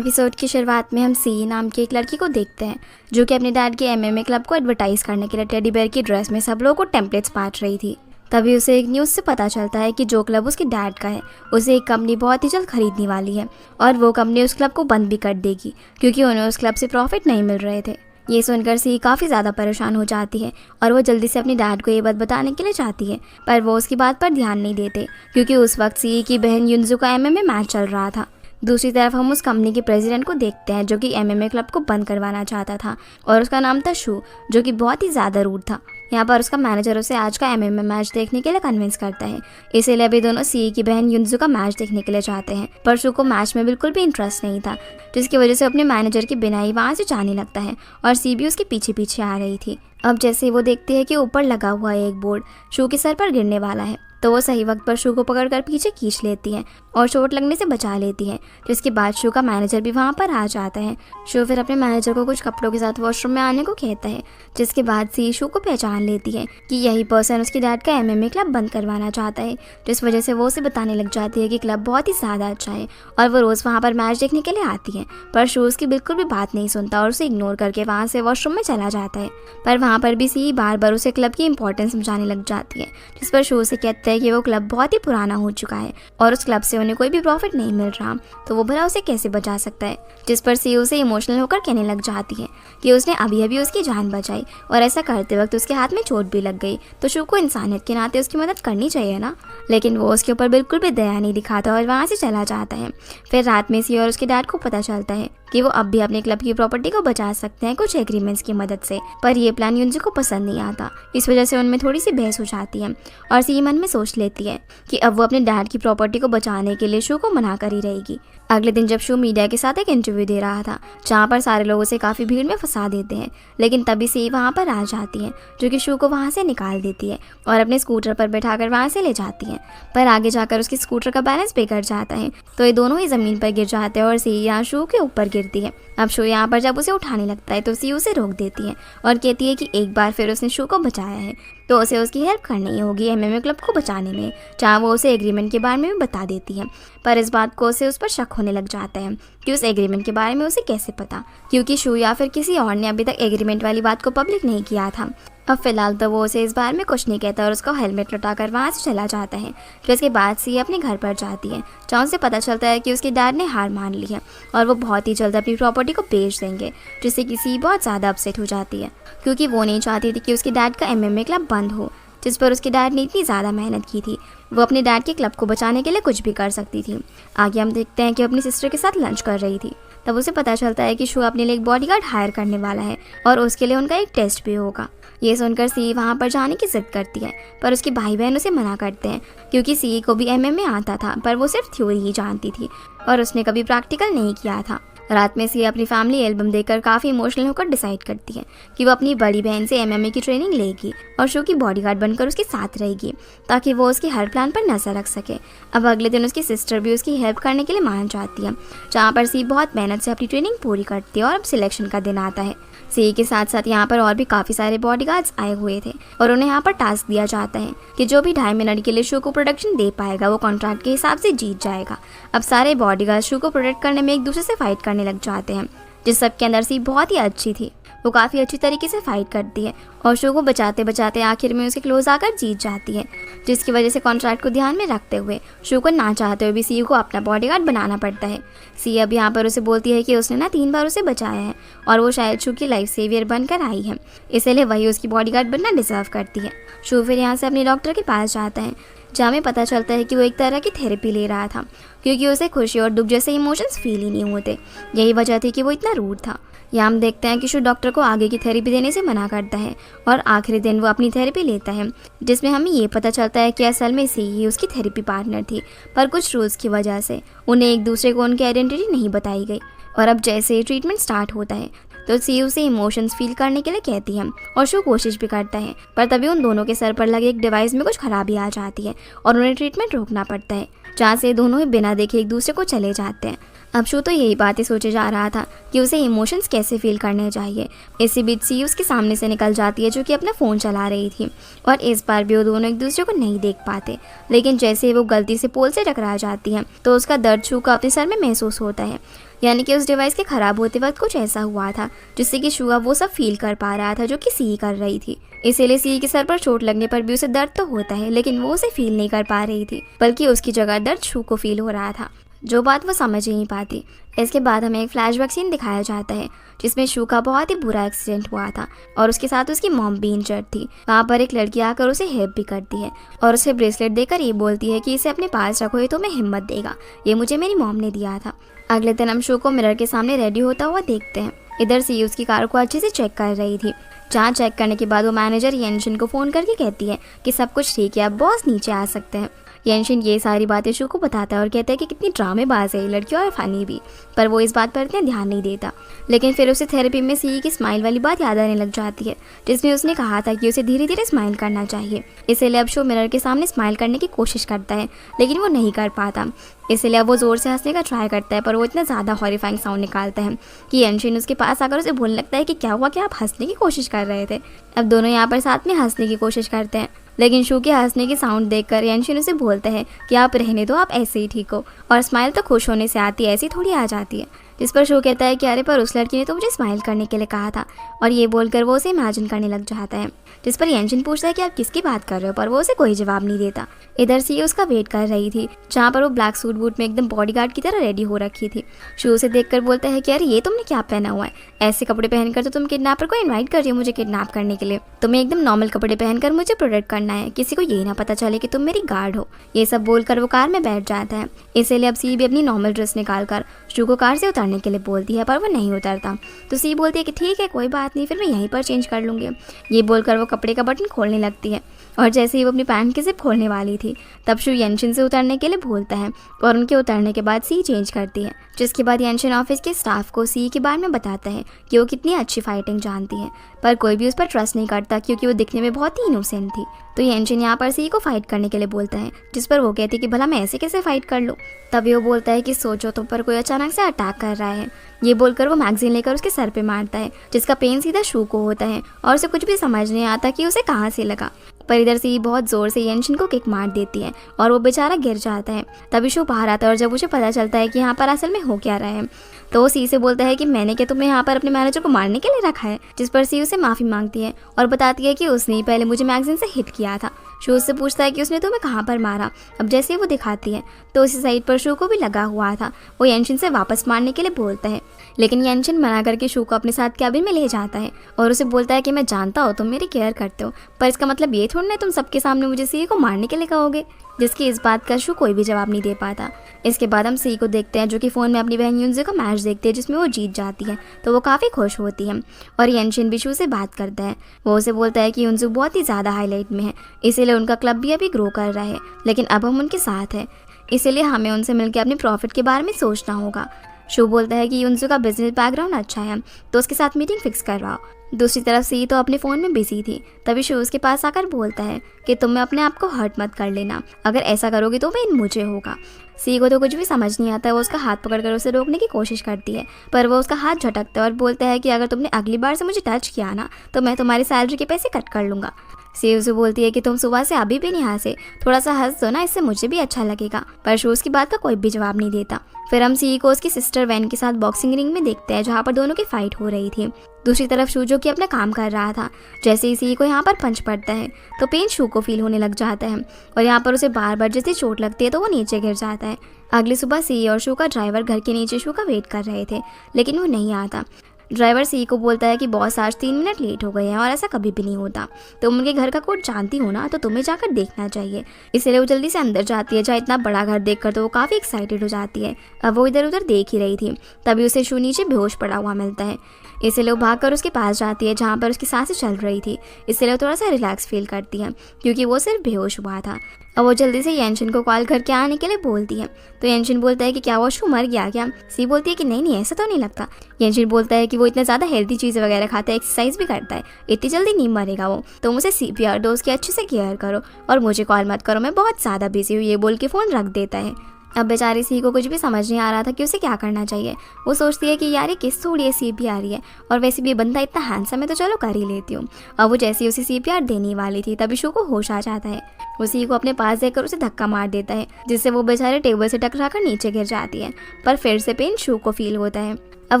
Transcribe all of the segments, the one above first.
Episode की शुरुआत में हम सी नाम की एक लड़की को देखते हैं जो कि अपने डैड के एमएमए क्लब को एडवर्टाइज करने के लिए टेडी बेयर की ड्रेस में सब लोगों को टेम्पलेट्स बांट रही थी। तभी उसे एक न्यूज़ से पता चलता है कि जो क्लब उसके डैड का है उसे एक कंपनी बहुत ही जल्द खरीदने वाली है और वो कंपनी उस क्लब को बंद भी कर देगी क्योंकि उन्हें उस क्लब से प्रॉफिट नहीं मिल रहे थे। ये सुनकर सी काफ़ी ज़्यादा परेशान हो जाती है और वो जल्दी से अपने डैड को ये बात बताने के लिए चाहती है, पर वो उसकी बात पर ध्यान नहीं देते क्योंकि उस वक्त सी की बहन युनजू का एमएमए मैच चल रहा था। दूसरी तरफ हम उस कंपनी के प्रेसिडेंट को देखते हैं जो कि एमएमए क्लब को बंद करवाना चाहता था और उसका नाम था शू, जो कि बहुत ही ज़्यादा रूड था। यहाँ पर उसका मैनेजर उसे आज का एमएमए मैच देखने के लिए कन्विंस करता है, इसीलिए अभी दोनों सी की बहन युनजू का मैच देखने के लिए चाहते हैं, पर शू को मैच में बिल्कुल भी इंटरेस्ट नहीं था, जिसकी वजह से अपने मैनेजर के बिना ही वहाँ से जाने लगता है और सी भी उसके पीछे पीछे आ रही थी। अब जैसे ही वो देखती है कि ऊपर लगा हुआ एक बोर्ड शू के सर पर गिरने वाला है, तो वो सही वक्त पर शू को पकड़कर पीछे खींच लेती है और चोट लगने से बचा लेती है, जिसके बाद शू का मैनेजर भी वहाँ पर आ जाता है। शू फिर अपने मैनेजर को कुछ कपड़ों के साथ वॉशरूम में आने को कहता है, जिसके बाद सी शू को पहचान लेती है कि यही पर्सन उसके डैड का एमएमए क्लब बंद करवाना चाहता है, जिस वजह से वो उसे बताने लग जाती है कि क्लब बहुत ही ज़्यादा अच्छा है और वो रोज़ वहाँ पर मैच देखने के लिए आती है। पर शू उसकी बिल्कुल भी बात नहीं सुनता और उसे इग्नोर करके वहाँ से वॉशरूम में चला जाता है। पर वहाँ पर भी सी बार बार उसे क्लब की इंपॉर्टेंस समझाने लग जाती है, जिस पर शू से कहता है कि वो क्लब बहुत ही पुराना हो चुका है और उस क्लब से उन्हें कोई भी प्रॉफिट नहीं मिल रहा, तो वो भला उसे कैसे बचा सकता है। जिस पर सी उसे इमोशनल होकर कहने लग जाती है कि उसने अभी अभी उसकी जान बचाई और ऐसा करते वक्त उसके हाथ में चोट भी लग गई, तो शू को इंसानियत के नाते उसकी मदद करनी चाहिए ना। लेकिन वो उसके ऊपर बिल्कुल भी दया नहीं दिखाता और वहाँ से चला जाता है। फिर रात में सी और उसके डैड को पता चलता है कि वो अब भी अपने क्लब की प्रॉपर्टी को बचा सकते हैं कुछ एग्रीमेंट्स की मदद से, पर ये प्लान युनजू को पसंद नहीं आता। इस वजह से उनमें थोड़ी सी बहस हो जाती है और सी मन में सोच लेती है कि अब वो अपने डैड की प्रॉपर्टी को बचाने के लिए शू को मना कर ही रहेगी। अगले दिन जब शू मीडिया के साथ एक इंटरव्यू दे रहा था जहाँ पर सारे लोग उसे काफ़ी भीड़ में फंसा देते हैं, लेकिन तभी सी वहाँ पर आ जाती है जो कि शू को वहाँ से निकाल देती है और अपने स्कूटर पर बैठाकर वहाँ से ले जाती है। पर आगे जाकर उसके स्कूटर का बैलेंस बिगड़ जाता है, तो ये दोनों ही ज़मीन पर गिर जाते हैं और सी यहाँ शू के ऊपर गिरती है। अब शू यहाँ पर जब उसे उठाने लगता है तो सी उसे रोक देती है और कहती है कि एक बार फिर उसने शू को बचाया है तो उसे उसकी हेल्प करनी होगी एमएमए क्लब को बचाने में, जहाँ वो उसे एग्रीमेंट के बारे में भी बता देती है। पर इस बात को उसे उस पर शक होने लग जाता है कि उस एग्रीमेंट के बारे में उसे कैसे पता, क्योंकि शू या फिर किसी और ने अभी तक एग्रीमेंट वाली बात को पब्लिक नहीं किया था। अब फिलहाल तो वो उसे इस बारे में कुछ नहीं कहता और उसका हेलमेट लौटाकर वहाँ से चला जाता है। फिर इसके बाद सी अपने घर पर जाती है जहाँ उसे पता चलता है कि उसके डैड ने हार मान ली है और वो बहुत ही जल्द अपनी प्रॉपर्टी को बेच देंगे, जिससे कि सी बहुत ज़्यादा अपसेट हो जाती है क्योंकि वो नहीं चाहती थी कि उसके डैड का एमएमए क्लब बंद हो, जिस पर उसके डैड ने इतनी ज़्यादा मेहनत की थी। वो अपने डैड के क्लब को बचाने के लिए कुछ भी कर सकती थी। आगे हम देखते हैं कि अपनी सिस्टर के साथ लंच कर रही थी, तब उसे पता चलता है कि शू अपने लिए एक बॉडीगार्ड हायर करने वाला है और उसके लिए उनका एक टेस्ट भी होगा। ये सुनकर सी वहाँ पर जाने की जिद करती है, पर उसके भाई बहन उसे मना करते हैं क्योंकि सी को भी एमएमए आता था, पर वो सिर्फ थ्योरी ही जानती थी और उसने कभी प्रैक्टिकल नहीं किया था। रात में सी अपनी फैमिली एल्बम देखकर काफ़ी इमोशनल होकर डिसाइड करती है कि वो अपनी बड़ी बहन से एमएमए की ट्रेनिंग लेगी और शू की बॉडीगार्ड बनकर उसके साथ रहेगी ताकि वो उसके हर प्लान पर नजर रख सके। अब अगले दिन उसकी सिस्टर भी उसकी हेल्प करने के लिए मान जाती है, जहाँ पर सी बहुत मेहनत से अपनी ट्रेनिंग पूरी करती है और अब सिलेक्शन का दिन आता है। सी के साथ साथ यहाँ पर और भी काफ़ी सारे बॉडीगार्ड्स आए हुए थे और उन्हें यहाँ पर टास्क दिया जाता है कि जो भी 2.5 मिनट के लिए शू को प्रोटेक्शन दे पाएगा वो कॉन्ट्रैक्ट के हिसाब से जीत जाएगा। अब सारे बॉडीगार्ड शू को प्रोटेक्ट करने में एक दूसरे से फाइट करने लग जाते हैं, जिस सब के अंदर सी बहुत ही अच्छी थी। वो काफ़ी अच्छी तरीके से फाइट करती है और शू को बचाते बचाते आखिर में उसके क्लोज आकर जीत जाती है, जिसकी वजह से कॉन्ट्रैक्ट को ध्यान में रखते हुए शू को ना चाहते हुए भी सी को अपना बॉडीगार्ड बनाना पड़ता है। सी अब यहाँ पर उसे बोलती है कि उसने ना 3 बार उसे बचाया है और वो शायद शू की लाइफ सेवियर बनकर आई है, इसलिए वही उसकी बॉडीगार्ड बनना डिजर्व करती है। शू फिर यहाँ से अपने डॉक्टर के पास जाता है, जहाँ में पता चलता है कि वो एक तरह की थेरेपी ले रहा था क्योंकि उसे खुशी और दुख जैसे इमोशंस फील ही नहीं होते। यही वजह थी कि वो इतना रूड था। यहाँ हम देखते हैं कि शू डॉक्टर को आगे की थेरेपी देने से मना करता है और आखिरी दिन वो अपनी थेरेपी लेता है, जिसमें हमें ये पता चलता है कि असल में सी ही उसकी थेरेपी पार्टनर थी, पर कुछ रूल्स की वजह से उन्हें एक दूसरे को उनकी आइडेंटिटी नहीं बताई गई। और अब जैसे ट्रीटमेंट स्टार्ट होता है तो सी उसे इमोशंस फील करने के लिए कहती है और शू कोशिश भी करता है, पर तभी उन दोनों के सर पर लगे एक डिवाइस में कुछ खराबी आ जाती है और उन्हें ट्रीटमेंट रोकना पड़ता है, जहाँ से दोनों ही बिना देखे एक दूसरे को चले जाते हैं। अब शू तो यही बातें सोचे जा रहा था कि उसे इमोशंस कैसे फील करने चाहिए। इसी बीच सी उसके सामने से निकल जाती है जो कि अपना फ़ोन चला रही थी और इस बार भी वो दोनों एक दूसरे को नहीं देख पाते, लेकिन जैसे ही वो गलती से पोल से टकरा जाती है तो उसका दर्द शू को अपने सर में महसूस होता है, यानी कि उस डिवाइस के ख़राब होते वक्त कुछ ऐसा हुआ था जिससे कि शू अब वो सब फील कर पा रहा था जो कि सी कर रही थी। इसीलिए सी के सर पर चोट लगने पर भी उसे दर्द तो होता है, लेकिन वो उसे फील नहीं कर पा रही थी, बल्कि उसकी जगह दर्द शू को फील हो रहा था, जो बात वो समझ ही नहीं पाती। इसके बाद हमें एक फ्लैशबैक सीन दिखाया जाता है जिसमें शू का बहुत ही बुरा एक्सीडेंट हुआ था और उसके साथ उसकी मॉम भी इंजर्ड थी। वहाँ पर एक लड़की आकर उसे हेल्प भी करती है और उसे ब्रेसलेट देकर ये बोलती है कि इसे अपने पास रखो, ये तुम्हें हिम्मत देगा, ये मुझे मेरी मॉम ने दिया था। अगले दिन हम शू को मिरर के सामने रेडी होता हुआ देखते हैं। इधर सी उसकी कार को अच्छे से चेक कर रही थी, जहाँ चेक करने के बाद वो मैनेजर येनशिन को फ़ोन करके कहती है कि सब कुछ ठीक है, अब बॉस नीचे आ सकते हैं। येनशिन ये सारी बातें शू को बताता है और कहता है कि कितनी ड्रामेबाज है ये लड़की और फनी भी, पर वो इस बात पर इतना ध्यान नहीं देता। लेकिन फिर उसे थेरेपी में सी की स्माइल वाली बात याद आने लग जाती है, जिसमें उसने कहा था कि उसे धीरे धीरे स्माइल करना चाहिए। इसीलिए अब शू मिरर के सामने स्माइल करने की कोशिश करता है, लेकिन वो नहीं कर पाता। इसलिए अब वो ज़ोर से हंसने का ट्राई करता है, पर वो इतना ज़्यादा हॉरिफाइंग साउंड निकालता है कि येनशिन उसके पास आकर उसे बोलने लगता है कि क्या हुआ, क्या आप हंसने की कोशिश कर रहे थे। अब दोनों यहाँ पर साथ में हंसने की कोशिश करते हैं, लेकिन शू के हंसने की साउंड देखकर येनशिन उसे बोलता है कि आप रहने दो, आप ऐसे ही ठीक हो, और स्माइल तो खुश होने से आती है, ऐसी थोड़ी आ जाती है। जिस पर शू कहता है कि अरे पर उस लड़की ने तो मुझे स्माइल करने के लिए कहा था, और ये बोलकर वो उसे इमेजिन करने लग जाता है। जिस पर येनशिन पूछता है कि आप किसकी बात कर रहे हो, पर वो उसे कोई जवाब नहीं देता। इधर सी उसका वेट कर रही थी, जहाँ पर वो ब्लैक सूट बूट में एकदम बॉडीगार्ड की तरह रेडी हो रखी थी। शू उसे देखकर बोलता है कि अरे ये तुमने क्या पहना हुआ है, ऐसे कपड़े पहनकर तो तुम किडनैपर को इन्वाइट कर रही हो मुझे किडनैप करने के लिए, तुम्हें एकदम नॉर्मल कपड़े पहनकर मुझे प्रोटेक्ट करना है, किसी को ये ना पता चले कि तुम मेरी गार्ड हो। ये सब बोलकर वो कार में बैठ जाता है। इसीलिए अब सी भी अपनी नॉर्मल ड्रेस निकालकर शू को कार से उतरने के लिए बोलती है, पर वो नहीं उतरता। तो सी बोलती है कि ठीक है कोई बात नहीं, फिर मैं यहीं पर चेंज कर लूँगी। ये बोलकर वो कपड़े का बटन खोलने लगती है, और जैसे ही वो अपनी पैंट की जिप खोलने वाली थी तब शू येनशिन से उतरने के लिए बोलता है, और उनके उतरने के बाद सी चेंज करती है। जिसके बाद येनशिन ऑफिस के स्टाफ को सी के बारे में बताता है कि वो कितनी अच्छी फाइटिंग जानती है, पर कोई भी उस पर ट्रस्ट नहीं करता क्योंकि वो दिखने में बहुत ही इनोसेंट थी। तो येनशिन यहाँ पर सी को फाइट करने के लिए बोलता है, जिस पर वो कहती है कि भला मैं ऐसे कैसे फाइट कर लूँ। तभी वो बोलता है कि सोचो तुम पर कोई अचानक से अटैक कर रहा है। ये बोलकर वो मैगजीन लेकर उसके सर पे मारता है, जिसका पेन सीधा शू को होता है और उसे कुछ भी समझ नहीं आता कि उसे कहाँ से लगा। पर इधर से बहुत ज़ोर से येनशिन को किक मार देती है और वो बेचारा गिर जाता है। तभी शू बाहर आता है और जब उसे पता चलता है कि यहाँ पर असल में हो क्या रहा है तो वो सी से बोलता है कि मैंने क्या तुम्हें यहाँ पर अपने मैनेजर को मारने के लिए रखा है। जिस पर सी उसे माफ़ी मांगती है और बताती है कि उसने ही पहले मुझे मैगजीन से हिट किया था। शू उससे पूछता है कि उसने तुम्हें कहाँ पर मारा। अब जैसे ही वो दिखाती है तो उसी साइड पर शू को भी लगा हुआ था। वो येनशिन से वापस मारने के लिए बोलता है, लेकिन येनशिन मना करके शू को अपने साथ कैबिन में ले जाता है और उसे बोलता है कि मैं जानता हूँ तुम मेरी केयर करते हो, पर इसका मतलब ये थोड़ा ना तुम सबके सामने मुझे सी को मारने के लिए कहोगे। जिसकी इस बात का शू कोई भी जवाब नहीं दे पाता। इसके बाद हम सी को देखते हैं जो कि फ़ोन में अपनी बहन युनजो का मैच देखते हैं जिसमें वो जीत जाती है, तो वो काफ़ी खुश होती है और येनशिन भी शू से बात करता है। वो उसे बोलता है कि युनजो बहुत ही ज़्यादा हाईलाइट में है, इसीलिए उनका क्लब भी अभी ग्रो कर रहा है, लेकिन अब हम उनके साथ हैं, इसीलिए हमें उनसे मिलकर अपने प्रॉफिट के बारे में सोचना होगा। शू बोलता है कि युनजो का बिजनेस बैकग्राउंड अच्छा है तो उसके साथ मीटिंग फिक्स करवाओ। दूसरी तरफ सी तो अपने फ़ोन में बिजी थी। तभी शू उसके पास आकर बोलता है कि तुम अपने आप को हर्ट मत कर लेना, अगर ऐसा करोगे तो वह मुझे होगा। सी को तो कुछ भी समझ नहीं आता, वो उसका हाथ पकड़कर उसे रोकने की कोशिश करती है, पर वो उसका हाथ झटकता है और बोलता है कि अगर तुमने अगली बार से मुझे टच किया ना तो मैं तुम्हारी सैलरी के पैसे कट कर लूँगा। सी उसे बोलती है कि तुम सुबह से अभी भी नहीं हंसे, थोड़ा सा हंस दो ना, इससे मुझे भी अच्छा लगेगा। पर शू उसकी बात का कोई भी जवाब नहीं देता। फिर हम सी को उसकी सिस्टर वैन के साथ बॉक्सिंग रिंग में देखते हैं जहाँ पर दोनों की फाइट हो रही थी। दूसरी तरफ शू जो कि अपना काम कर रहा था, जैसे ही सी को यहाँ पर पंच पड़ता है तो पेन शू को फील होने लग जाता है और यहाँ पर उसे बार बार जैसे चोट लगती है तो वो नीचे गिर जाता है। अगली सुबह सी और शू का ड्राइवर घर के नीचे शू का वेट कर रहे थे, लेकिन वो नहीं आता। ड्राइवर सी को बोलता है कि बॉस आज 3 मिनट लेट हो गए हैं और ऐसा कभी भी नहीं होता, तुम उनके घर का कोड जानती हो ना, तो तुम्हें जाकर देखना चाहिए। इसलिए वो जल्दी से अंदर जाती है, जहाँ इतना बड़ा घर देखकर तो वो काफ़ी एक्साइटेड हो जाती है। अब वो इधर उधर देख ही रही थी, तभी उसे शू नीचे बेहोश पड़ा हुआ मिलता है। इसलिए वो भागकर उसके पास जाती है जहाँ पर उसकी सांसें चल रही थी। इसलिए वो थोड़ा सा रिलैक्स फील करती है क्योंकि वो सिर्फ बेहोश हुआ था। अब वो जल्दी से येनशिन को कॉल करके आने के लिए बोलती है, तो येनशिन बोलता है कि क्या वो शू मर गया क्या। सी बोलती है कि नहीं ऐसा तो नहीं लगता। येनशिन बोलता है कि वो इतना ज़्यादा हेल्दी चीज़ें वगैरह खाता है, एक्सरसाइज भी करता है, इतनी जल्दी नहीं मरेगा वो, तो मुझे CPR डोज की अच्छे से केयर करो और मुझे कॉल मत करो, मैं बहुत ज़्यादा बिजी हूँ। ये बोल के फ़ोन रख देता है। अब बेचारी सी को कुछ भी समझ नहीं आ रहा था कि उसे क्या करना चाहिए। वो सोचती है कि यार ये किस थोड़ी है CPR है, और वैसे भी बंदा इतना हैंडसम है तो चलो कर ही लेती हूँ। अब वो जैसे ही उसे CPR देने वाली थी तभी शू को होश आ जाता है। वो सी को अपने पास देखकर उसे धक्का मार देता है, जिससे वो बेचारे टेबल से टकरा कर नीचे गिर जाती है। पर फिर से पेन शू को फील होता है। अब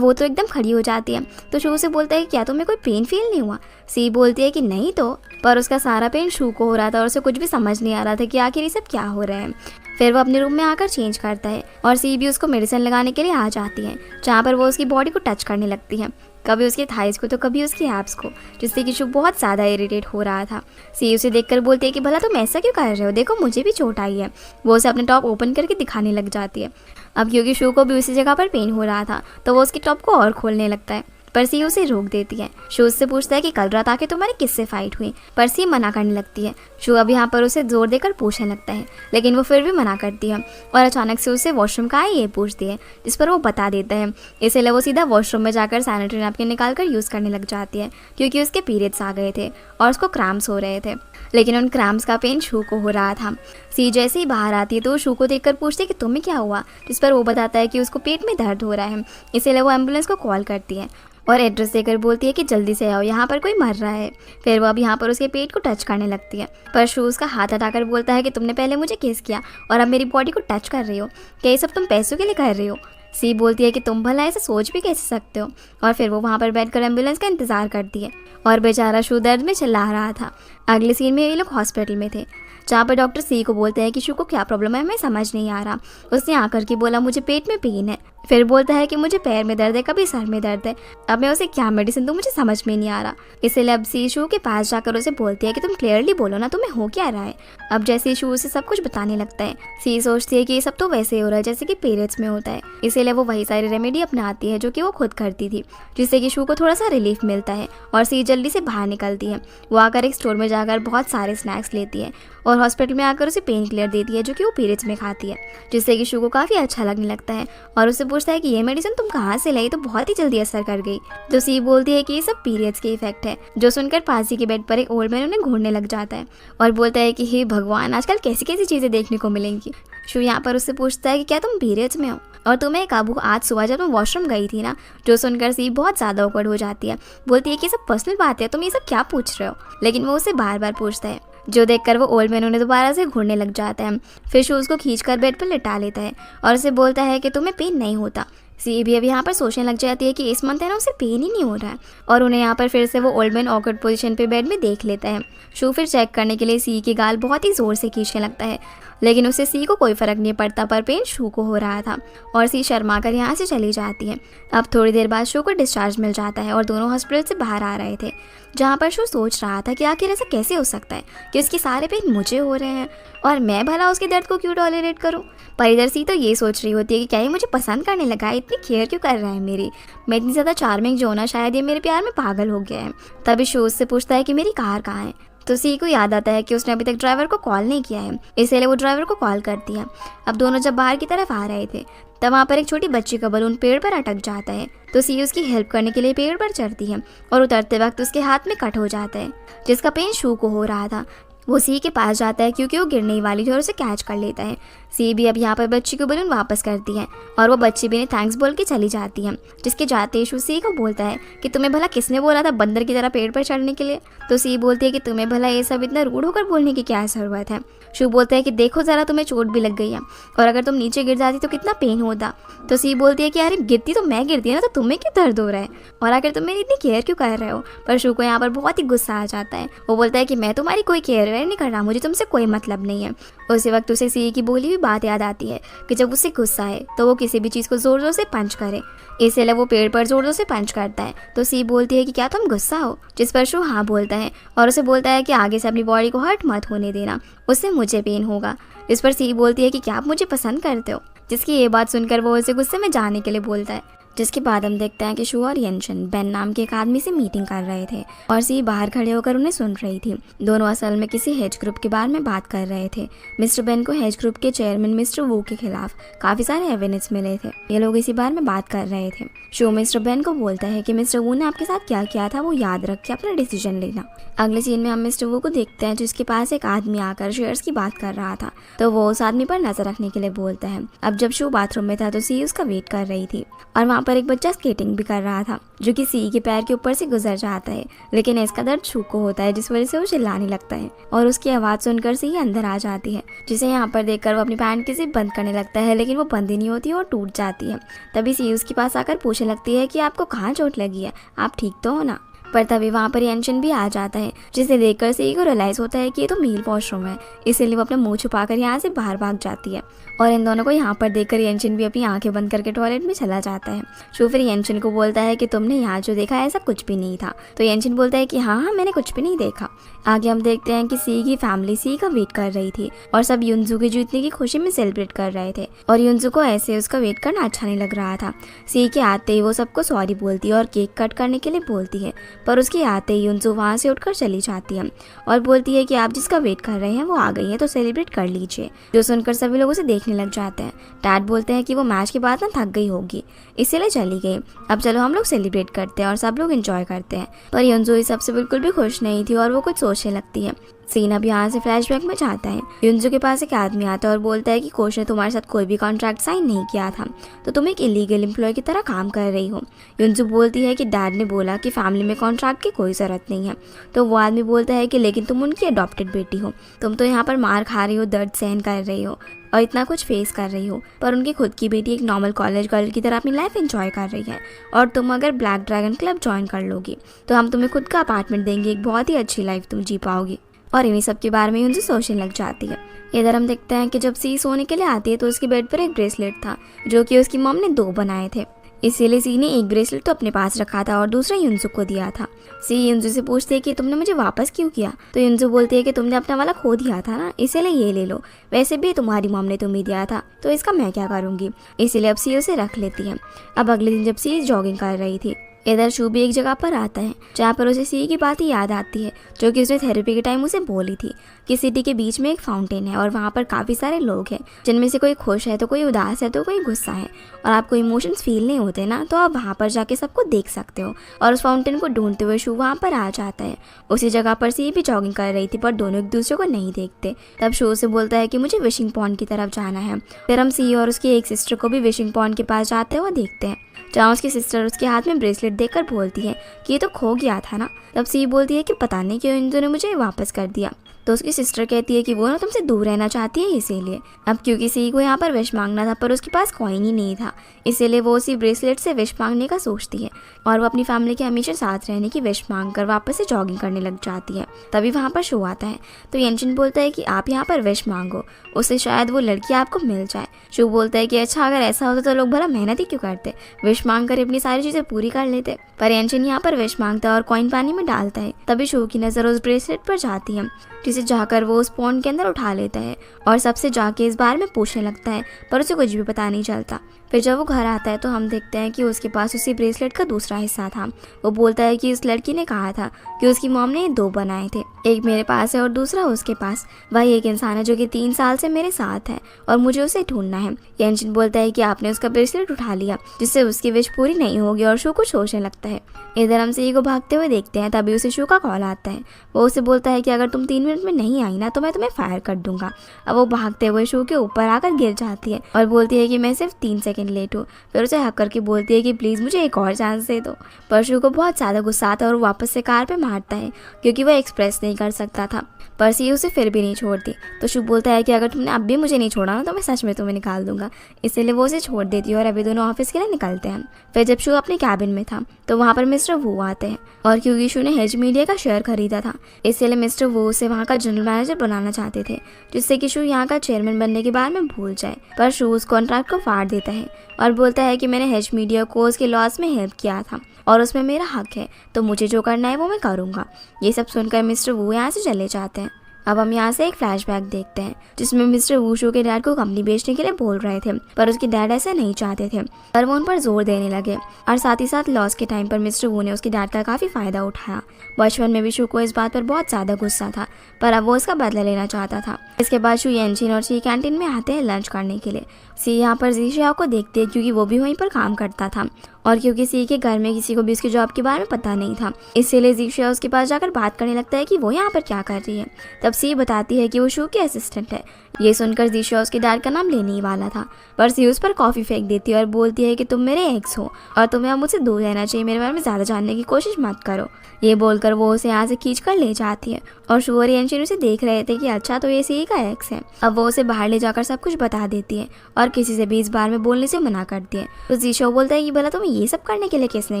वो तो एकदम खड़ी हो जाती है, तो शू से बोलता है कि क्या तुम्हें कोई पेन फील नहीं हुआ। सी बोलती है कि नहीं तो, पर उसका सारा पेन शू को हो रहा था और उसे कुछ भी समझ नहीं आ रहा था कि आखिर ये सब क्या हो रहा है। फिर वो अपने रूम में आकर चेंज करता है और सी भी उसको मेडिसिन लगाने के लिए आ जाती है, जहाँ पर वो उसकी बॉडी को टच करने लगती है, कभी उसके थाइस को तो कभी उसकी एब्स को, जिससे कि शू बहुत ज़्यादा इरिटेट हो रहा था। सी उसे देखकर बोलती है कि भला तुम ऐसा क्यों कर रहे हो, देखो मुझे भी चोट आई है। वो उसे अपने टॉप ओपन करके दिखाने लग जाती है। अब क्योंकि शू को भी उसी जगह पर पेन हो रहा था तो वो उसके टॉप को और खोलने लगता है, पर सी उसे रोक देती है। शू उससे पूछता है कि कल रात आके तुम्हारी किससे फाइट हुई, पर सी मना करने लगती है। शू अब यहाँ पर उसे जोर देकर पूछने लगता है, लेकिन वो फिर भी मना करती है और अचानक से उसे वॉशरूम का है ये पूछती है, जिस पर वो बता देता है। इसलिए वो सीधा वॉशरूम में जाकर सैनिटरी नैपकिन निकाल कर यूज़ करने लग जाती है, क्योंकि उसके पीरियड्स आ गए थे और उसको क्रैम्प्स हो रहे थे, लेकिन उन क्रैम्प्स का पेन शू को हो रहा था। सी जैसे ही बाहर आती है तो वो शू को देखकर पूछती है कि तुम्हें क्या हुआ, जिस पर वो बताता है कि उसको पेट में दर्द हो रहा है। इसीलिए वो एम्बुलेंस को कॉल करती है और एड्रेस देकर बोलती है कि जल्दी से आओ, यहाँ पर कोई मर रहा है। फिर वो अब यहाँ पर उसके पेट को टच करने लगती है, पर शू उसका हाथ हटाकर बोलता है कि तुमने पहले मुझे किस किया और अब मेरी बॉडी को टच कर रही हो, क्या ये सब तुम पैसों के लिए कर रही हो। सी बोलती है कि तुम भला ऐसे सोच भी कैसे सकते हो, और फिर वो वहाँ पर बैठकर एम्बुलेंस का इंतज़ार करती है। और बेचारा शू दर्द में चिल्ला रहा था। अगले सीन में ये लोग हॉस्पिटल में थे, जहाँ पर डॉक्टर सी को बोलते हैं कि शू को क्या प्रॉब्लम है, हमें समझ नहीं आ रहा। उसने आकर के बोला मुझे पेट में पेन है, फिर बोलता है कि मुझे पैर में दर्द है, कभी सर में दर्द है। अब मैं उसे क्या मेडिसिन दूँ मुझे समझ में नहीं आ रहा। इसलिए अब सी शू के पास जाकर उसे बोलती है कि तुम क्लियरली बोलो ना, तुम्हें हो क्या रहा है। अब जैसे शू उसे सब कुछ बताने लगता है, सी सोचती है कि ये सब तो वैसे ही हो रहा है जैसे कि पीरियड्स में होता है। इसीलिए वो वही सारी रेमेडी अपनाती है जो कि वो खुद करती थी, जिससे कि शू को थोड़ा सा रिलीफ मिलता है और सी जल्दी से बाहर निकलती है। वो आकर एक स्टोर में जाकर बहुत सारे स्नैक्स लेती है और हॉस्पिटल में आकर उसे पेन किलर देती है जो कि वो पीरियड्स में खाती है, जिससे कि शू को काफ़ी अच्छा लगने लगता है और उससे पूछता है कि ये मेडिसिन तुम कहाँ से लाई, तो बहुत ही जल्दी असर कर गई। तो सी बोलती है कि ये सब पीरियड्स के इफेक्ट है। जो सुनकर पास ही के बेड पर एक ओल्ड मैन उन्हें घूरने लग जाता है और बोलता है कि हे भगवान, आजकल कैसी कैसी चीज़ें देखने को मिलेंगी। शू यहाँ पर उससे पूछता है कि क्या तुम पीरियड्स में हो और तुम्हें काबू आज सुबह जब तुम वॉशरूम गई थी ना। जो सुनकर सी बहुत ज़्यादा awkward हो जाती है, बोलती है कि सब पर्सनल बात है, तुम ये सब क्या पूछ रहे हो, लेकिन वो उसे बार बार पूछता है, जो देखकर वो ओल्ड मैन उन्हें दोबारा से घूरने लग जाता है। फिर शू उसको खींचकर बेड पर लिटा लेता है और उसे बोलता है कि तुम्हें पेन नहीं होता। सी भी अब यहाँ पर सोचने लग जाती है कि इस मंथ है ना उसे पेन ही नहीं हो रहा है, और उन्हें यहाँ पर फिर से वो ओल्ड मैन ऑकवर्ड पोजीशन पे बेड में देख लेता है। शू फिर चेक करने के लिए सी की गाल बहुत ही ज़ोर से खींचने लगता है, लेकिन उससे सी को कोई फ़र्क नहीं पड़ता, पर पेन शू को हो रहा था और सी शर्मा कर यहाँ से चली जाती है। अब थोड़ी देर बाद शू को डिस्चार्ज मिल जाता है और दोनों हॉस्पिटल से बाहर आ रहे थे, जहाँ पर शू सोच रहा था कि आखिर ऐसा कैसे हो सकता है कि उसके सारे पेन मुझे हो रहे हैं और मैं भला उसके दर्द को क्यों टॉलरेट करूँ। पर इधर सी तो ये सोच रही होती है कि क्या ये मुझे पसंद करने लगा है, इतनी केयर क्यों कर रहा है मेरी, मैं इतनी ज़्यादा चार्मिंग जो ना, शायद ये मेरे प्यार में पागल हो गया है। तभी शू उससे पूछता है कि मेरी कार कहाँ है। तो सी को याद आता है कि उसने अभी तक ड्राइवर को कॉल नहीं किया है, इसलिए वो ड्राइवर को कॉल करती है। अब दोनों जब बाहर की तरफ आ रहे थे तब वहाँ पर एक छोटी बच्ची का बलून पेड़ पर अटक जाता है, तो सी उसकी हेल्प करने के लिए पेड़ पर चढ़ती है और उतरते वक्त उसके हाथ में कट हो जाता है, जिसका पेन शू को हो रहा था। वो सी के पास जाता है क्योंकि वो गिरने ही वाली थी और उसे कैच कर लेता है। सी भी अब यहाँ पर बच्ची को बलून वापस करती है और वो बच्ची भी ने थैंक्स बोल के चली जाती है, जिसके जाते ही शू सी को बोलता है कि तुम्हें भला किसने बोला था बंदर की तरह पेड़ पर चढ़ने के लिए। तो सी बोलती है कि तुम्हें भला ये सब इतना रूड होकर बोलने की क्या ज़रूरत है। शू बोलता है कि देखो ज़रा, तुम्हें चोट भी लग गई है और अगर तुम नीचे गिर जाती तो कितना पेन होता। तो सी बोलती है कि अरे गिरती तो मैं गिरती है ना, तो तुम्हें क्यों दर्द हो रहा है और आखिर तुम मेरी इतनी केयर क्यों कर रहे हो। पर शू को यहाँ पर बहुत ही गुस्सा आ जाता है। वो बोलता है कि मैं तुम्हारी कोई केयर वेयर नहीं कर रहा, मुझे तुमसे कोई मतलब नहीं है। उसी वक्त उसे सी की बोली हुई बात याद आती है कि जब उसे गुस्सा है तो वो किसी भी चीज़ को ज़ोर ज़ोर से पंच करे, इसलिए वो पेड़ पर ज़ोर ज़ोर से पंच करता है। तो सी बोलती है कि क्या तुम गुस्सा हो, जिस पर शू हाँ बोलता है और उसे बोलता है कि आगे से अपनी बॉडी को हर्ट मत होने देना, उससे मुझे पेन होगा। इस पर सी बोलती है कि क्या आप मुझे पसंद करते हो, जिसकी ये बात सुनकर वो उसे गुस्से में जाने के लिए बोलता है, जिसके बाद हम देखते हैं कि शू और येंशन बेन नाम के एक आदमी से मीटिंग कर रहे थे और सी बाहर खड़े होकर उन्हें सुन रही थी। दोनों असल में किसी हेज ग्रुप के बारे में बात कर रहे थे। मिस्टर बेन को हेज ग्रुप के चेयरमैन मिस्टर वू के खिलाफ काफी सारे एविडेंस मिले थे। ये लोग इसी बारे में बात कर रहे थे। शू मिस्टर बेन को बोलता है कि मिस्टर वू ने आपके साथ क्या किया था वो याद रख के अपना डिसीजन लेना। अगले सीन में हम मिस्टर वू को देखते हैं जिसके पास एक आदमी आकर शेयर्स की बात कर रहा था, तो वो उस आदमी पर नजर रखने के लिए बोलता है। अब जब शू बाथरूम में था तो सी उसका वेट कर रही थी और वहाँ पर एक बच्चा स्केटिंग भी कर रहा था जो कि सी के पैर के ऊपर से गुजर जाता है, लेकिन इसका दर्द शू को होता है जिस वजह से वो चिल्लाने लगता है और उसकी आवाज़ सुनकर सी अंदर आ जाती है, जिसे यहाँ पर देखकर वो अपनी पैंट की जिप बंद करने लगता है, लेकिन वो बंद ही नहीं होती और टूट जाती है। तभी सी उसके पास आकर पूछने लगती है कि आपको कहाँ चोट लगी है, आप ठीक तो हो ना। पर तभी वहाँ पर येंशन भी आ जाता है, जिसे देखकर सी को रियलाइज होता है कि ये तो मेल वॉशरूम है, इसीलिए वो अपना मुंह छुपाकर यहाँ से बाहर भाग जाती है और इन दोनों को यहाँ पर देखकर येंशन भी अपनी आंखें बंद करके टॉयलेट में चला जाता है। शू फिर येंशन को बोलता है कि तुमने यहाँ जो देखा ऐसा कुछ भी नहीं था, तो येंशन बोलता है कि हाँ मैंने कुछ भी नहीं देखा। आगे हम देखते हैं कि सी की फैमिली सी का वेट कर रही थी और सब युनजू के जीतने की खुशी में सेलिब्रेट कर रहे थे और युनजू को ऐसे उसका वेट करना अच्छा नहीं लग रहा था। सी के आते ही वो सबको सॉरी बोलती है और केक कट करने के लिए बोलती है, पर उसके आते ही युनजू वहाँ से उठकर चली जाती है और बोलती है कि आप जिसका वेट कर रहे हैं वो आ गई है तो सेलिब्रेट कर लीजिए। जो सुनकर सभी लोग उसे देखने लग जाते हैं। डैड बोलते हैं कि वो मैच के बाद ना थक गई होगी इसीलिए चली गई, अब चलो हम लोग सेलिब्रेट करते हैं और सब लोग एंजॉय करते हैं। पर युनजू इस सबसे बिल्कुल भी खुश नहीं थी और वो कुछ सोचने लगती है। सीन अब यहाँ से फ्लैशबैक में जाता है। युनजू के पास एक आदमी आता है और बोलता है कि कोच ने तुम्हारे साथ कोई भी कॉन्ट्रैक्ट साइन नहीं किया था, तो तुम एक इलीगल एम्प्लॉय की तरह काम कर रही हो। युनजू बोलती है कि डैड ने बोला कि फैमिली में कॉन्ट्रैक्ट की कोई ज़रूरत नहीं है। तो वो आदमी बोलता है कि लेकिन तुम उनकी अडॉप्टेड बेटी हो, तुम तो यहाँ पर मार खा रही हो, दर्द सहन कर रही हो और इतना कुछ फेस कर रही हो, पर उनकी खुद की बेटी एक नॉर्मल कॉलेज गर्ल की तरह अपनी लाइफ एंजॉय कर रही है और तुम अगर ब्लैक ड्रैगन क्लब ज्वाइन कर लोगी तो हम तुम्हें खुद का अपार्टमेंट देंगे, एक बहुत ही अच्छी लाइफ तुम जी पाओगी। और इन्हीं सब के बारे में उनसे सोचने लग जाती है। इधर हम देखते हैं कि जब सी सोने के लिए आती है तो उसके बेड पर एक ब्रेसलेट था जो कि उसकी मॉम ने 2 बनाए थे, इसीलिए सी ने एक ब्रेसलेट तो अपने पास रखा था और दूसरा युनजू को दिया था। सी युनजू से पूछती है कि तुमने मुझे वापस क्यों किया, तो युनजू बोलती है कि तुमने अपना वाला खो दिया था ना, इसीलिए ये ले लो, वैसे भी तुम्हारी मॉम ने तुम्हें दिया था तो इसका मैं क्या करूँगी, इसीलिए अब सी उसे रख लेती है। अब अगले दिन जब सी जॉगिंग कर रही थी, इधर शू भी एक जगह पर आता है जहाँ पर उसे सी की बात याद आती है जो कि उसने थेरेपी के टाइम उसे बोली थी कि सिटी के बीच में एक फाउंटेन है और वहाँ पर काफ़ी सारे लोग हैं जिनमें से कोई खुश है तो कोई उदास है तो कोई गुस्सा है, और आपको इमोशंस फील नहीं होते ना तो आप वहाँ पर जाके सबको देख सकते हो। और उस फाउंटेन को ढूंढते हुए शू वहाँ पर आ जाता है। उसी जगह पर सी भी जॉगिंग कर रही थी पर दोनों एक दूसरे को नहीं देखते। तब शू से बोलता है कि मुझे विशिंग पॉन्ड की तरफ जाना है। फिर हम सी और उसकी एक सिस्टर को भी विशिंग पॉन्ड के पास जाते हुए देखते हैं जहाँ उसकी सिस्टर उसके हाथ में ब्रेसलेट देखकर बोलती है कि ये तो खो गया था ना। तब सी बोलती है कि पता नहीं क्यों इन दोनों ने मुझे वापस कर दिया। तो उसकी सिस्टर कहती है कि वो ना तुमसे दूर रहना चाहती है इसीलिए। अब क्योंकि सी को यहाँ पर विश मांगना था पर उसके पास कॉइन ही नहीं था, इसीलिए वो उसी ब्रेसलेट से विश मांगने का सोचती है और वो अपनी फैमिली के हमेशा साथ रहने की विश मांग कर वापस से जॉगिंग करने लग जाती है। तभी वहाँ पर शो आता है तो येंशन बोलता है कि आप यहाँ पर विश मांगो, उससे शायद वो लड़की आपको मिल जाए। शो बोलता है कि अच्छा अगर ऐसा होता तो लोग भला मेहनत ही क्यों करते, विश मांग कर अपनी सारी चीज़ें पूरी कर लेते। पर येंशन यहाँ पर विश मांगता है और कॉइन पानी में डालता है। तभी शो की नज़र उस ब्रेसलेट पर जाती है जिसे जाकर वो उस पॉन्ड के अंदर उठा लेता है और सबसे जाके इस बारे में पूछने लगता है, पर उसे कुछ भी पता नहीं चलता। फिर जब वो घर आता है तो हम देखते हैं कि उसके पास उसी ब्रेसलेट का दूसरा हिस्सा था। वो बोलता है कि इस लड़की ने कहा था कि उसकी मॉम ने 2 बनाए थे, एक मेरे पास है और दूसरा उसके पास। वही एक इंसान है जो कि 3 साल से मेरे साथ है और मुझे उसे ढूंढना है। येंशन बोलता है कि आपने उसका ब्रेसलेट उठा लिया जिससे उसकी विश पूरी नहीं होगी और शू कुछ सोचने लगता है। इधर हम सी को भागते हुए देखते हैं। तभी उसे शू का कॉल आता है। वो उसे बोलता है कि अगर तुम 3 मिनट में नहीं आई ना तो मैं तुम्हें फायर कर दूंगा। अब वो भागते हुए शू के ऊपर आकर गिर जाती है और बोलती है कि मैं सिर्फ 3 सेकंड लेट हूँ। फिर उसे हक करके बोलती है कि प्लीज़ मुझे एक और चांस दे दो। पर शू को बहुत ज़्यादा गुस्सा आता है और वो वापस से कार पे मारता है क्योंकि वो एक्सप्रेस नहीं कर सकता था। पर सी उसे फिर भी नहीं छोड़ती। तो शू बोलता है कि अगर तुमने अब भी मुझे नहीं छोड़ा ना तो मैं सच में तुम्हें निकाल दूंगा, इसीलिए वो उसे छोड़ देती है और अभी दोनों ऑफिस के लिए निकलते हैं। फिर जब शू अपने कैबिन में था तो वहाँ पर मिस्टर वू आते हैं और क्योंकि शू ने हेज मीडिया का शेयर खरीदा था इसलिए मिस्टर वू उसे वहाँ का जनरल मैनेजर बनाना चाहते थे जिससे कि शू यहाँ का चेयरमैन बनने के बारे में भूल जाए। पर शू उस कॉन्ट्रैक्ट को फाड़ देता है और बोलता है कि मैंने हेज मीडिया को उसके लॉस में हेल्प किया था और उसमें मेरा हक है, तो मुझे जो करना है वो मैं करूँगा। ये सब सुनकर मिस्टर वू यहाँ से चले जाते हैं। अब हम यहाँ से एक फ्लैशबैक देखते हैं जिसमें मिस्टर वू शू के डैड को कंपनी बेचने के लिए बोल रहे थे, पर उसके डैड ऐसा नहीं चाहते थे, पर वो उन पर जोर देने लगे। और साथ ही साथ लॉस के टाइम पर मिस्टर वू ने उसके डैड का काफ़ी फ़ायदा उठाया। बचपन में भी शू को इस बात पर बहुत ज़्यादा गुस्सा था, पर अब वो इसका बदला लेना चाहता था। इसके बाद शू येनचिन और सी कैंटीन में आते हैं लंच करने के लिए। सी यहाँ पर जीशियाओ को देखती है क्योंकि वो भी वहीं पर काम करता था, और क्योंकि सी के घर में किसी को भी उसकी जॉब के बारे में पता नहीं था, इसीलिए जीशिया उसके पास जाकर बात करने लगता है कि वो यहाँ पर क्या कर रही है। तब सी बताती है कि वो शू की असिस्टेंट है। ये सुनकर जीशिया उसके डैड का नाम लेने ही वाला था, पर सी उस पर कॉफ़ी फेंक देती है और बोलती है कि तुम मेरे एक्स हो और तुम्हें अब मुझसे दूर रहना चाहिए, मेरे बारे में ज़्यादा जानने की कोशिश मत करो। ये बोलकर वो उसे यहाँ से खींच कर ले जाती है, और शू और येनचिन उसे देख रहे थे कि अच्छा तो ये सी का एक्स है। अब वो उसे बाहर ले जाकर सब कुछ बता देती है और किसी से भी इस बारे में बोलने से मना करती है। तो जीशिया बोलता है कि भला तुम्हें ये सब करने के लिए किसने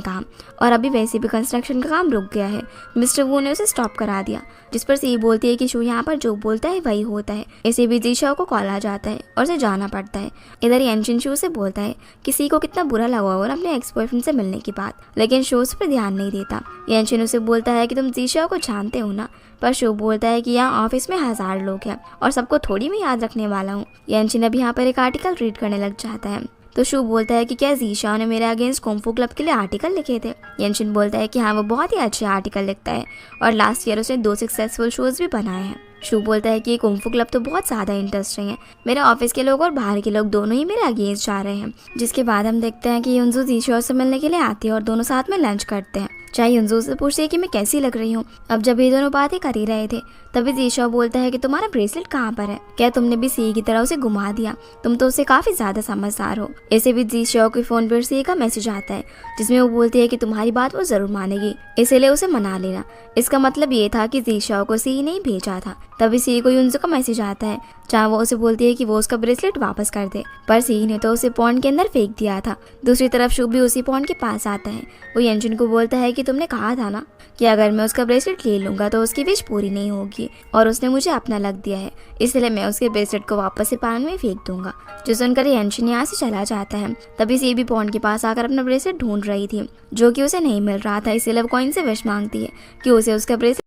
कहा, और अभी वैसे भी कंस्ट्रक्शन का काम रुक गया है, मिस्टर वू ने उसे स्टॉप करा दिया। जिस पर सी बोलती है कि शू यहाँ पर जो बोलता है वही होता है। इसी बीच जीशिया को कॉल आ जाता है और उसे जाना पड़ता है। इधर येनचिन शू से बोलता है कि सी को कितना बुरा लगा होगा अपने एक्स बॉयफ्रेंड से मिलने की बात, लेकिन शू उस पर ध्यान नहीं देता। येनचिन उसे बोलता है कि तुम जीशिया को जानते हो ना, पर शू बोलता है कि यहाँ ऑफिस में 1000 लोग हैं और सबको थोड़ी मैं याद रखने वाला हूँ। येनचिन अब यहाँ पर एक आर्टिकल रीड करने लग जाता है। तो शू बोलता है कि क्या जीशिया ने मेरे अगेंस्ट कुंफू क्लब के लिए आर्टिकल लिखे थे। येनचिन बोलता है कि हाँ, वो बहुत ही अच्छे आर्टिकल लिखता है और लास्ट ईयर उसने 2 सक्सेसफुल शोज भी बनाए हैं। शू बोलता है कि ये कुंफू क्लब तो बहुत ज़्यादा इंटरेस्टिंग है, मेरे ऑफिस के लोग और बाहर के लोग दोनों ही मेरे अगेंस्ट जा रहे हैं। जिसके बाद हम देखते हैं कि युनजू जीशिया से मिलने के लिए आती है और दोनों साथ में लंच करते हैं। चाहे युनजू से पूछती है कि मैं कैसी लग रही हूँ। अब जब ये दोनों बातें कर ही रहे थे तभी जीशिया बोलता है कि तुम्हारा ब्रेसलेट कहाँ पर है, क्या तुमने भी सी की तरह उसे घुमा दिया, तुम तो उसे काफ़ी ज़्यादा समझदार हो। ऐसे भी जीशिया के फ़ोन पर सी का मैसेज आता है जिसमें वो बोलती है कि तुम्हारी बात वो ज़रूर मानेगी, इसीलिए उसे मना लेना। इसका मतलब ये था कि जीशिया को सी ने ही भेजा था। तभी सी को युनजू का मैसेज आता है जहाँ वो उसे बोलती है कि वो उसका ब्रेसलेट वापस कर दे, पर सी ने तो उसे पॉन्ड के अंदर फेंक दिया था। दूसरी तरफ शू भी उसी पॉन्ड के पास आता है। वो येनचिन को बोलता है कि तुमने कहा था ना कि अगर मैं उसका ब्रेसलेट ले लूँगा तो उसकी विश पूरी नहीं होगी, और उसने मुझे अपना लग दिया है, इसलिए मैं उसके ब्रेसलेट को वापस से पानी में फेंक दूंगा। जो सुनकर येनचिन यहाँ से चला जाता है। तभी सी भी पॉन्ड के पास आकर अपना ब्रेसलेट ढूंढ रही थी जो कि उसे नहीं मिल रहा था, इसीलिए वो कॉइन से विश मांगती है कि उसे उसका ब्रेसलेट